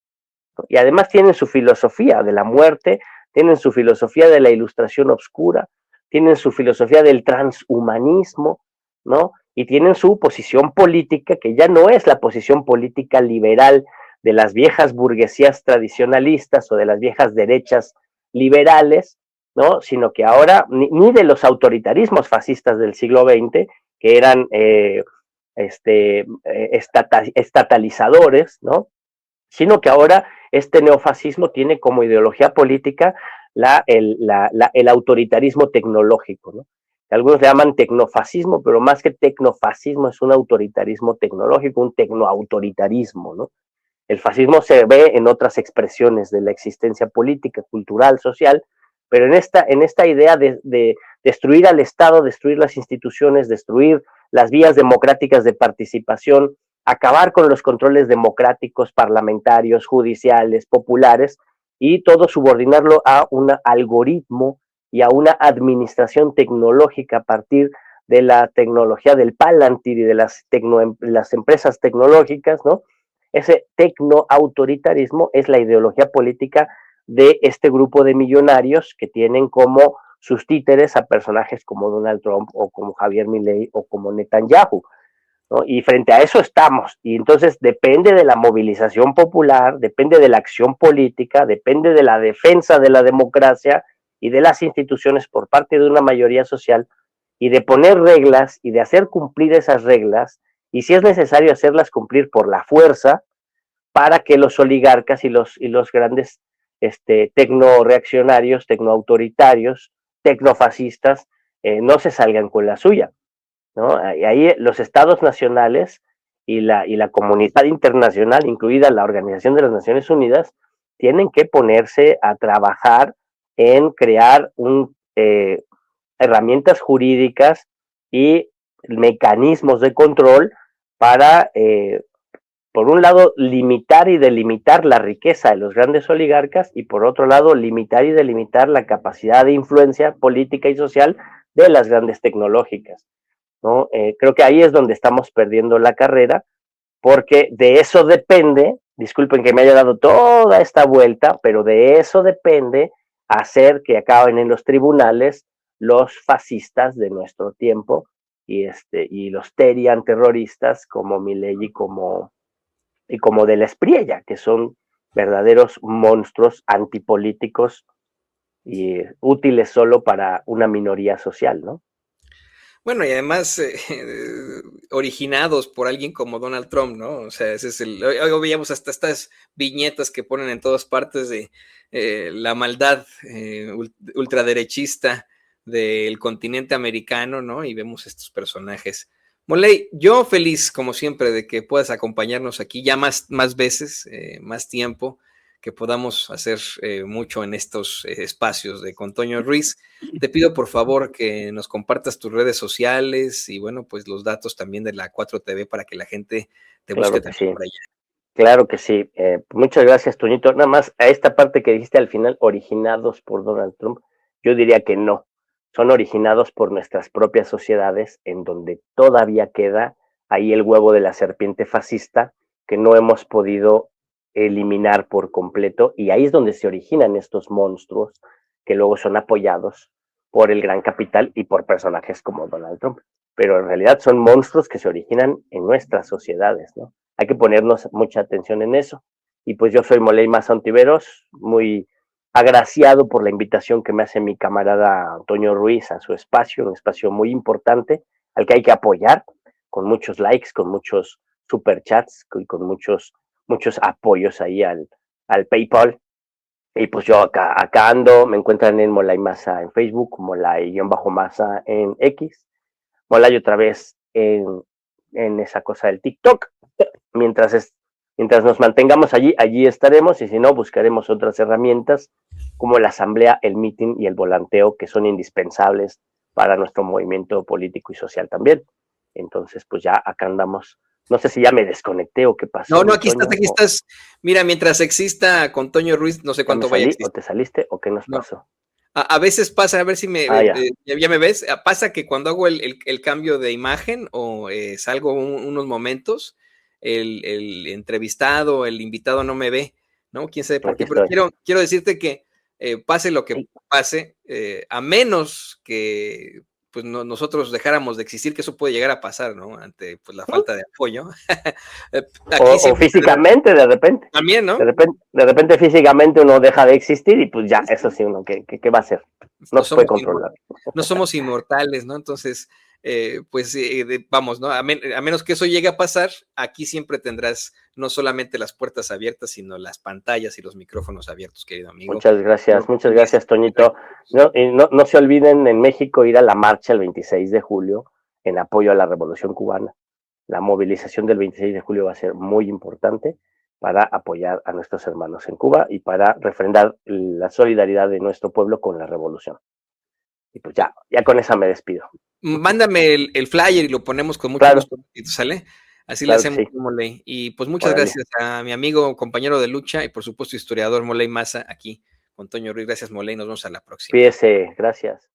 Speaker 2: Y además tienen su filosofía de la muerte, tienen su filosofía de la ilustración obscura, tienen su filosofía del transhumanismo, ¿no? Y tienen su posición política, que ya no es la posición política liberal de las viejas burguesías tradicionalistas o de las viejas derechas liberales, ¿no? Sino que ahora, ni de los autoritarismos fascistas del siglo XX, que eran estatalizadores, ¿no? Sino que ahora este neofascismo tiene como ideología política el autoritarismo tecnológico, ¿no? Algunos le llaman tecnofascismo, pero más que tecnofascismo es un autoritarismo tecnológico, un tecnoautoritarismo, ¿no? El fascismo se ve en otras expresiones de la existencia política, cultural, social, pero en esta idea de destruir al Estado, destruir las instituciones, destruir las vías democráticas de participación, acabar con los controles democráticos, parlamentarios, judiciales, populares, y todo subordinarlo a un algoritmo y a una administración tecnológica a partir de la tecnología del Palantir y de las empresas tecnológicas, ¿no? Ese tecnoautoritarismo es la ideología política de este grupo de millonarios que tienen como sus títeres a personajes como Donald Trump o como Javier Milei o como Netanyahu, ¿no? Y frente a eso estamos, y entonces depende de la movilización popular, depende de la acción política, depende de la defensa de la democracia y de las instituciones por parte de una mayoría social, y de poner reglas y de hacer cumplir esas reglas, y si es necesario hacerlas cumplir por la fuerza, para que los oligarcas y los grandes tecnoreaccionarios, tecnoautoritarios, tecnofascistas, no se salgan con la suya, ¿no? Y ahí los estados nacionales y la comunidad internacional, incluida la Organización de las Naciones Unidas, tienen que ponerse a trabajar en crear herramientas jurídicas y mecanismos de control para, por un lado, limitar y delimitar la riqueza de los grandes oligarcas y, por otro lado, limitar y delimitar la capacidad de influencia política y social de las grandes tecnológicas, ¿no? Creo que ahí es donde estamos perdiendo la carrera, porque de eso depende, disculpen que me haya dado toda esta vuelta, pero de eso depende hacer que acaben en los tribunales los fascistas de nuestro tiempo y los terian terroristas como Milei y como de la Espriella, que son verdaderos monstruos antipolíticos y útiles solo para una minoría social, ¿no?
Speaker 1: Bueno, y además originados por alguien como Donald Trump, ¿no? O sea, ese es hoy veíamos hasta estas viñetas que ponen en todas partes de la maldad ultraderechista del continente americano, ¿no? Y vemos estos personajes. Moley, yo feliz, como siempre, de que puedas acompañarnos aquí ya más veces, más tiempo, que podamos hacer mucho en estos espacios de con Toño Ruiz. Te pido por favor que nos compartas tus redes sociales y bueno, pues los datos también de la 4TV para que la gente te busque
Speaker 2: Claro que
Speaker 1: también
Speaker 2: sí.
Speaker 1: por allá.
Speaker 2: Claro que sí. Muchas gracias, Toñito. Nada más a esta parte que dijiste al final, originados por Donald Trump, yo diría que no. Son originados por nuestras propias sociedades, en donde todavía queda ahí el huevo de la serpiente fascista que no hemos podido eliminar por completo. Y ahí es donde se originan estos monstruos que luego son apoyados por el gran capital y por personajes como Donald Trump. Pero en realidad son monstruos que se originan en nuestras sociedades, ¿no? Hay que ponernos mucha atención en eso. Y pues yo soy Moley Maza Ontiveros, muy agraciado por la invitación que me hace mi camarada Antonio Ruiz a su espacio, un espacio muy importante al que hay que apoyar con muchos likes, con muchos superchats y con muchos apoyos ahí al PayPal. Y pues yo acá ando, me encuentran en Molay Maza en Facebook, Molay-Maza en X, Molay otra vez en esa cosa del TikTok. Mientras nos mantengamos allí estaremos, y si no, buscaremos otras herramientas como la asamblea, el meeting y el volanteo, que son indispensables para nuestro movimiento político y social también. Entonces, pues ya acá andamos. No sé si ya me desconecté o qué pasó.
Speaker 1: No, aquí estás, aquí estás. Mira, mientras exista con Toño Ruiz, no sé cuánto vaya a existir.
Speaker 2: ¿O te saliste o qué nos pasó?
Speaker 1: A veces pasa, a ver si ya me ves, pasa que cuando hago el cambio de imagen o salgo unos momentos, el entrevistado, el invitado no me ve, ¿no? Quién sabe por qué, pero quiero decirte que pase lo que pase, a menos que pues nosotros dejáramos de existir, que eso puede llegar a pasar, ¿no? Ante pues la falta de apoyo.
Speaker 2: o físicamente, de repente.
Speaker 1: También, ¿no?
Speaker 2: De repente físicamente uno deja de existir y pues ya, eso sí, uno, ¿qué va a hacer? No se puede controlar.
Speaker 1: No somos inmortales, ¿no? Entonces, vamos, ¿no? A menos que eso llegue a pasar, aquí siempre tendrás no solamente las puertas abiertas, sino las pantallas y los micrófonos abiertos, querido amigo.
Speaker 2: Muchas gracias, Toñito. No se olviden en México ir a la marcha el 26 de julio en apoyo a la Revolución Cubana. La movilización del 26 de julio va a ser muy importante para apoyar a nuestros hermanos en Cuba y para refrendar la solidaridad de nuestro pueblo con la revolución. Y pues ya con esa me despido.
Speaker 1: Mándame el flyer y lo ponemos con mucho gusto, ¿sale? Así le hacemos, Moley. Y pues muchas gracias a mi amigo, compañero de lucha y por supuesto historiador Moley Maza aquí con Toño Ruiz. Gracias, Moley. Nos vemos a la próxima.
Speaker 2: Fíjese, gracias.